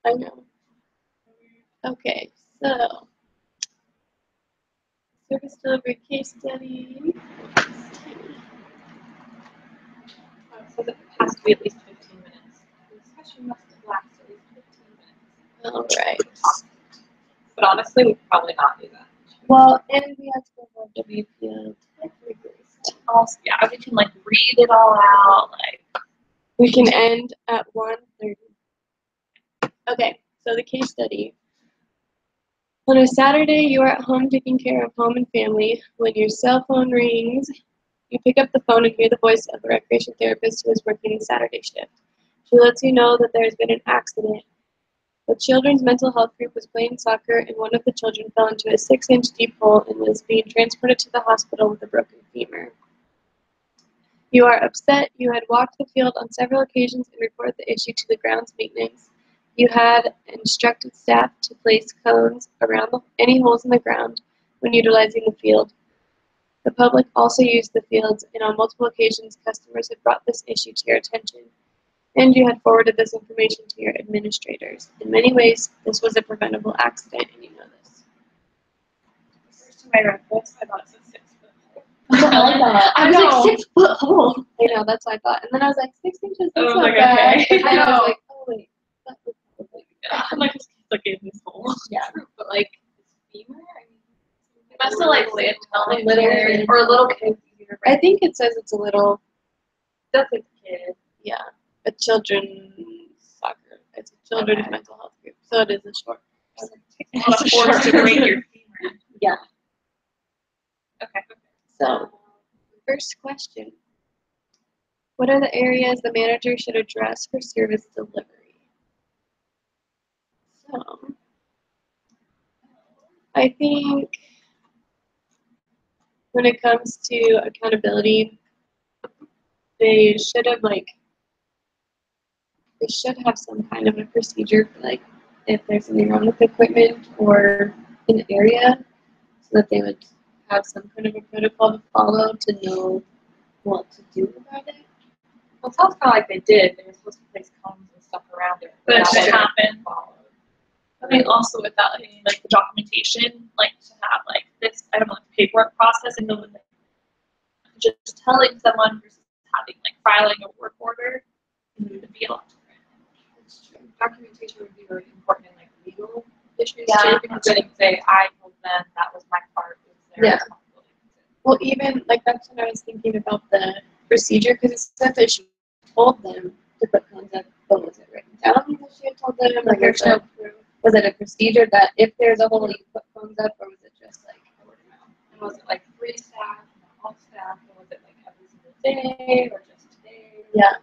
I know. Okay, so service delivery case study. So it has to be at least 15 minutes. The discussion must last at least 15 minutes. All right. But honestly, we could probably not do that. Well, and we have to go over WPL. Also, yeah, we can like read it all out. Like we can end at 1:30. Okay, so the case study. On a Saturday, you are at home taking care of home and family. When your cell phone rings, you pick up the phone and hear the voice of a recreation therapist who is working the Saturday shift. She lets you know that there has been an accident. The children's mental health group was playing soccer, and one of the children fell into a 6-inch deep hole and was being transported to the hospital with a broken femur. You are upset. You had walked the field on several occasions and reported the issue to the grounds maintenance. You had instructed staff to place cones around any holes in the ground when utilizing the field. The public also used the fields, and on multiple occasions, customers had brought this issue to your attention, and you had forwarded this information to your administrators. In many ways, this was a preventable accident, and you know this. the first time I read this, I thought it said 6 foot hole. I was like 6 foot hole. I know, that's what I thought. And then I was like, 6 inches, that's not bad. Okay. And then I was like, oh wait, that was probably Yeah, I'm like, like in this hole. Yeah. But like, this femur, I mean, it must have like landed on A little here, or a little kid. I think it says it's a little, That's a kid. yeah, a children's soccer. It's a children's mental health group, so it is a short. It's a lot of force to break your femur. Yeah. Okay. So, first question. What are the areas the manager should address for service delivery? So, I think when it comes to accountability, they should have some kind of a procedure for like if there's something wrong with equipment or an area, so that they would have some kind of a protocol to follow to know what to do about it. Well, it sounds kind of like they did. They were supposed to place cones and stuff around it. But it that didn't happen. I mean, also with that, like the documentation, like to have like this, I don't know, like paperwork process and then like, just telling someone versus having like filing a work order would be a lot different. That's true. Documentation would be really important in like legal issues Yeah. too, because then you can say, I told them that was my part. It was their Yeah. responsibility. Well, even like that's when I was thinking about the procedure, because it said that she told them to put cones up, but was it written down that she had told them? Like, was it a procedure that if there's a hole, you put cones up, or was it just like word of mouth? And was it like 3 staff, all staff, or was it like every single day, or just today? Yeah.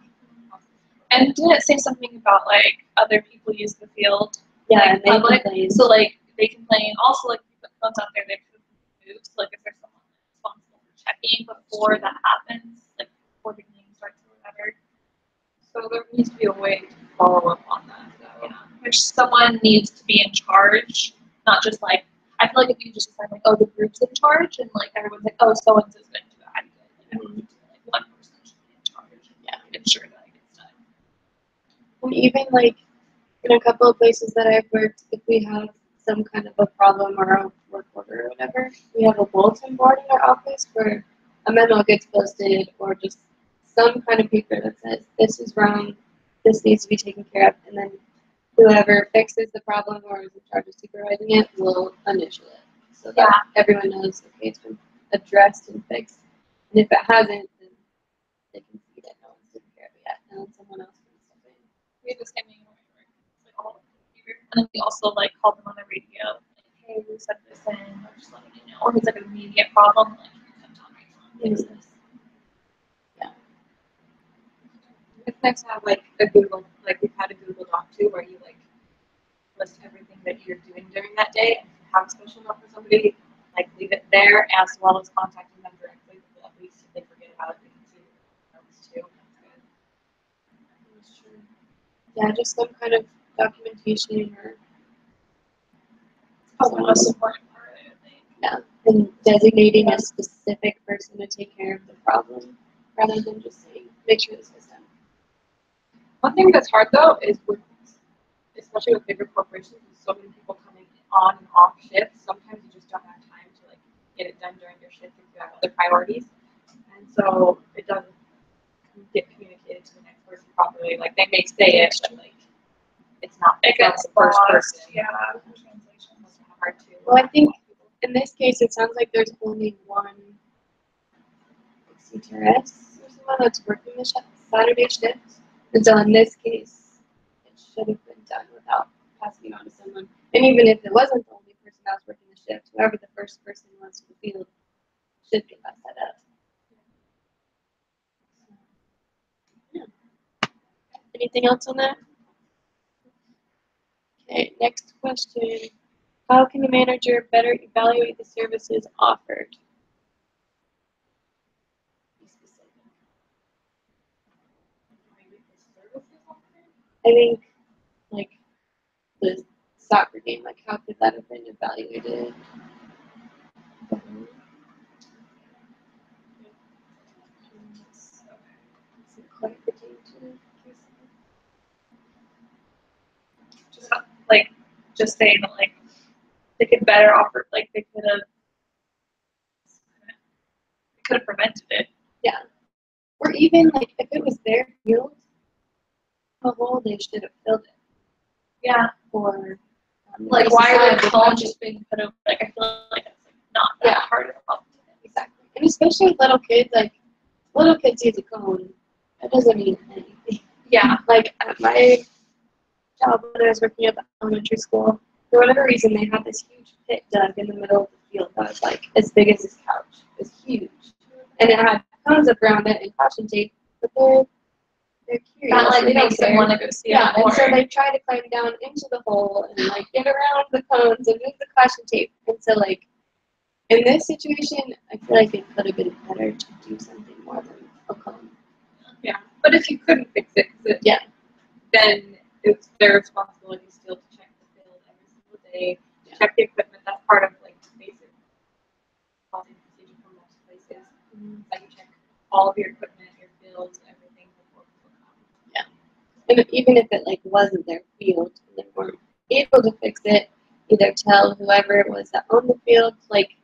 And didn't it say something about like other people use the field? Yeah, like and they public. complain. So like they complain. Also like you put phones out there, they could move. So like if there's someone responsible for checking before that happens, like before the game starts or whatever. So there needs to be a way to follow up on that. So. Yeah. Which someone needs to be in charge, not just like I feel like if you just decide like, oh, the group's in charge, and like everyone's like, oh, so and so's going to do that. Like, everyone needs to be, like one person should be in charge. Yeah, ensure that it gets done. And even like in a couple of places that I've worked, if we have some kind of a problem or a work order or whatever, we have a bulletin board in our office where a memo gets posted or just some kind of paper that says this is wrong, this needs to be taken care of, and then whoever fixes the problem or is in charge of supervising it will initial it, so that everyone knows, okay, it's been addressed and fixed. And if it hasn't, then they can see that no one's taken care of it yet, and then someone else can step in. We have the same thing where it's like all on the computer, and then we also like call them on the radio, like, hey, we sent this in, or just letting you know, or if it's like an immediate problem, like you can tell me fix this. It's nice to have like a Google, like we've had a Google Doc too, where you like list everything that you're doing during that day. And if you have a special note for somebody, like leave it there as well as contacting them directly. At least if they forget about it, they can see the notes too. That's true. Yeah, just some kind of documentation or That's the most important part, I think. yeah, and designating a specific person to take care of the problem rather than just saying make sure this is done. One thing that's hard though is with especially with bigger corporations, with so many people coming on and off shifts, sometimes you just don't have time to like get it done during your shift if you have other priorities. And so it doesn't get communicated to the next person properly. Like they may say it, but like it's not It gets the first lost. person. Yeah. Translation. It's hard to. Well, I think in this case, it sounds like there's only one CTRS or someone that's working the Saturday shift. And so in this case, it should have been done without passing it on to someone. And even if it wasn't the only person that was working the shift, whoever the first person was in the field should get that set up. Yeah. Anything else on that? Okay, next question. How can the manager better evaluate the services offered? Be specific. I think, like, the soccer game, like, how could that have been evaluated? Some clarification. Just saying that like they could better offer, like they could have prevented it. Yeah. Or even, like, if it was their field, how whole they should have filled it. Yeah. Or, Like why are the decide phones just being put over? Like I feel like it's like not that Yeah. hard of a problem. Exactly. And especially with little kids, like, little kids use a cone. That doesn't mean anything. Yeah. Like, at my job when I was working at the elementary school, for whatever reason, they had this huge pit dug in the middle of the field that was, like, as big as this couch. It was huge. And it had cones up around it and caution tape, but they're curious. That like They don't makes them care. want to go see Yeah, it more. and so they try to climb down into the hole and, like, get around the cones and move the caution tape. And so, like, in this situation, I feel like it could have been better to do something more than a cone. Yeah, but if you couldn't fix it, Yeah. then it's their responsibility still to check the field every single day, to check the equipment. That's part of like basic policy and procedure for most places. That you check all of your equipment, your fields, everything before people come. And even if it, like, wasn't their field and they weren't able to fix it, either tell whoever it was that owned the field, like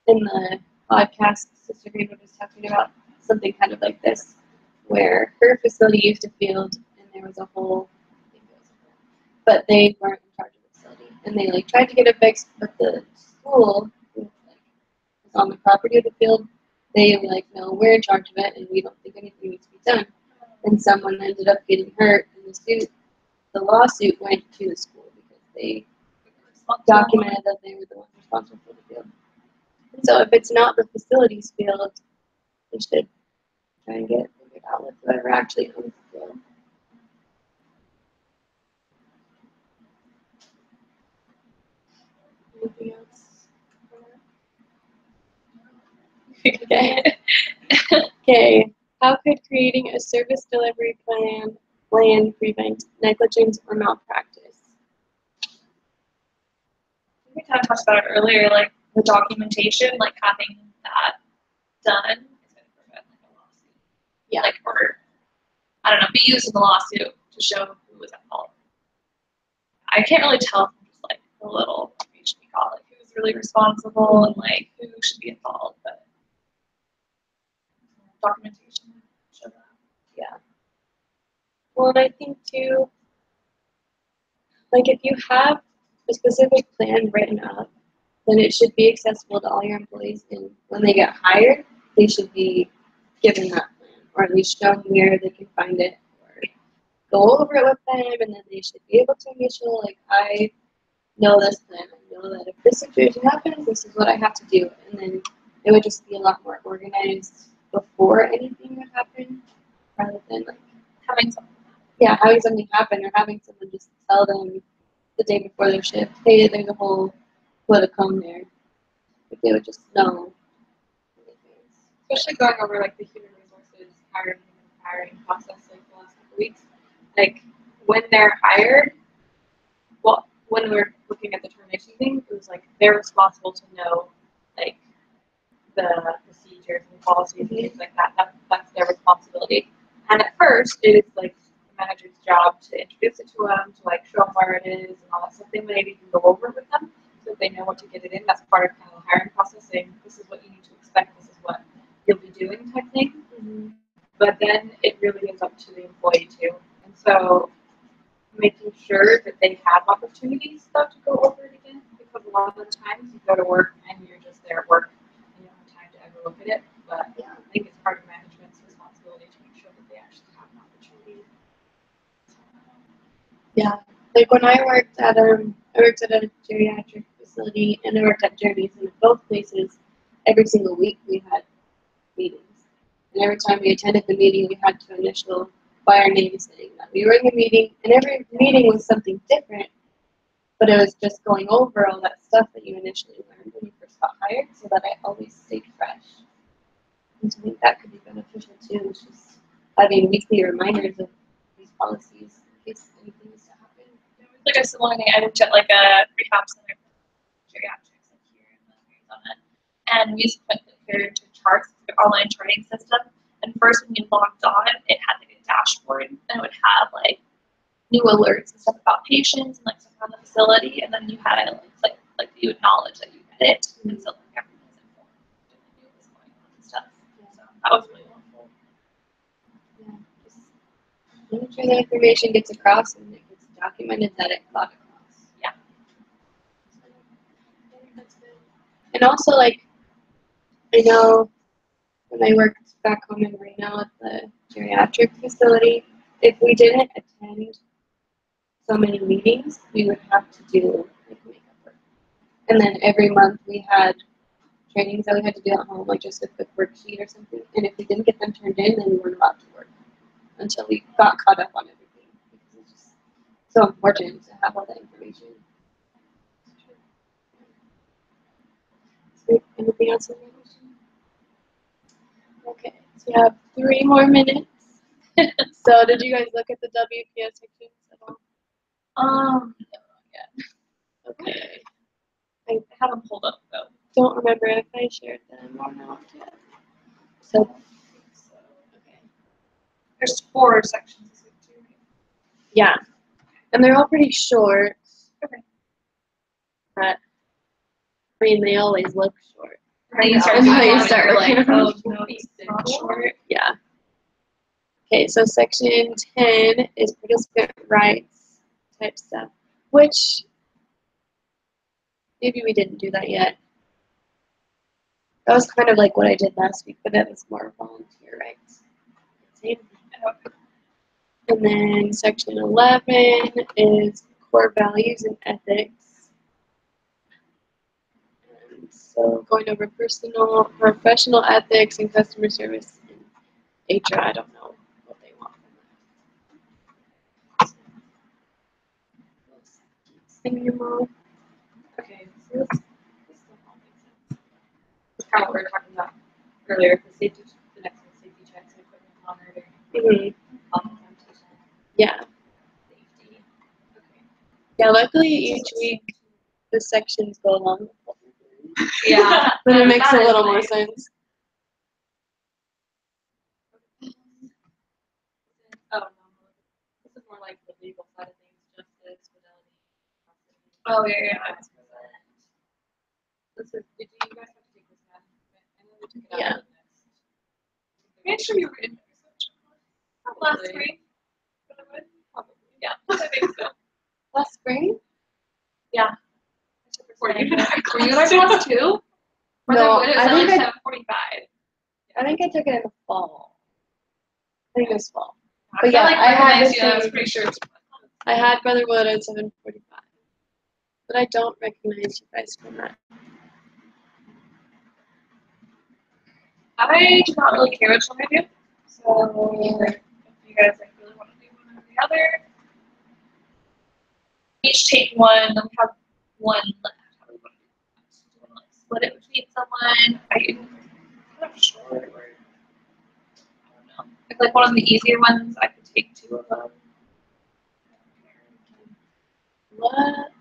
in the podcast, Sister Greenwood was talking about something kind of like this, where her facility used a field and there was a hole, I think it was a hole, but they weren't in charge of the facility. And they, like, tried to get it fixed, but the school, who, like, was on the property of the field, they were like, no, we're in charge of it and we don't think anything needs to be done. And someone ended up getting hurt, and the lawsuit went to the school because they documented that they were the ones responsible for the field. And so if it's not the facility's field, they should try and get it figured out with whoever actually owns the field. Anything else? Okay. Okay. How could creating a service delivery plan prevent negligence or malpractice? We kind of talked about it earlier, like the documentation, like having that done is going to prevent like a lawsuit. Yeah. Like, or I don't know, be used in the lawsuit to show who was at fault. I can't really tell from just like the little information we got, like who's really responsible and like who should be at fault, but documentation would show that. Yeah. Well, and I think too, like, if you have a specific plan written up, then it should be accessible to all your employees, and when they get hired, they should be given that plan, or at least shown where they can find it, or go over it with them, and then they should be able to initial, like, I know this plan, I know that if this situation happens, this is what I have to do, and then it would just be a lot more organized before anything would happen, rather than, like, Having something. having something happen, or having someone just tell them the day before their shift, hey, there's a whole put a cone there. If they would just know. Especially going over like the human resources hiring process like the last couple weeks. Like when they're hired, well, when we're looking at the termination thing, it was like they're responsible to know like the procedures and policies and things like that. That's their responsibility. And at first, it is like manager's job to introduce it to them, to like show them where it is and all that stuff. They maybe can go over it with them so that they know what to get it in. That's part of kind of the hiring process, saying this is what you need to expect, this is what you'll be doing type thing. Mm-hmm. But then it really is up to the employee too. And so making sure that they have opportunities though to go over it again, because a lot of the times you go to work and you're just there at work and you don't have time to ever look at it. But yeah, I think it's part of management's responsibility to make sure that they actually have an opportunity. Yeah, like when I worked at a geriatric facility and I worked at Journeys, and in both places, every single week we had meetings. And every time we attended the meeting, we had to initial by our name saying that we were in the meeting, and every meeting was something different, but it was just going over all that stuff that you initially learned when you first got hired, so that I always stayed fresh. And so I think that could be beneficial too, is just having weekly reminders of these policies in case anything is to happen. Like a similar thing, I looked at like a rehab center for geriatrics like here in Arizona, and we used to put here to charts, the online charting system. And first, when you logged on, it had like a dashboard, and it would have like new alerts and stuff about patients and like stuff around the facility, and then you had like you acknowledge that you did it, and so like everyone was informed and knew what was going on and stuff. So that was really helpful. Yeah, just making sure the information gets across and it gets documented that it got across. Yeah. So, I think that's good. And also, like, I know when I worked back home in Reno at the geriatric facility, if we didn't attend so many meetings, we would have to do like makeup work. And then every month we had trainings that we had to do at home, like just a quick worksheet or something. And if we didn't get them turned in, then we weren't allowed to work until we got caught up on everything. Because it's just so important to have all that information. So, anything else on that question? Okay, so we have 3 more minutes. So did you guys look at the WPS sections at all? No, yeah. Okay. I have them pulled up though. Don't remember if I shared them or not yet. So, okay. There's 4 sections this week too. Yeah. And they're all pretty short. Okay. But, I mean, they always look short. And then you start Until doing you one, start and you're like, looking. oh no, it's not short. Yeah. Okay, so section 10 is participant rights type stuff, which maybe we didn't do that yet. That was kind of like what I did last week, but that was more volunteer rights. Same. And then section 11 is core values and ethics. And so going over professional ethics and customer service and HR, I don't know what they want from that. Sing them all. Okay, so this stuff all makes sense. It's kind of what we were talking about earlier, the next one, safety checks and equipment monitoring, documentation, Yeah. safety. Okay. Yeah, luckily each week the sections go along. Yeah. Then it makes a That is little more nice. sense. Oh, no. This is more like the legal side of things, justice, fidelity. Oh yeah. This is, did you guys have to take this now? I know we took it out Yeah. of the next. Make sure you were in there. Last Probably. week. Probably. Yeah, I think so. Last spring? Yeah. Were you in our Were you in our class too? Or No, it was I like think I 7:45. I think I took it in the fall. I think it was fall. I But feel yeah, like I had recognized the you. I was same- pretty sure. I had Brotherwood at 7:45. But I don't recognize you guys from that. I do not really care which one I do. So if you guys like really want to do one or the other, each take one. Then we have one left. How do we want to do that? Do we want to like split it between someone? I'm not sure. I don't know. If like one of the easier ones, I could take 2 of them. What?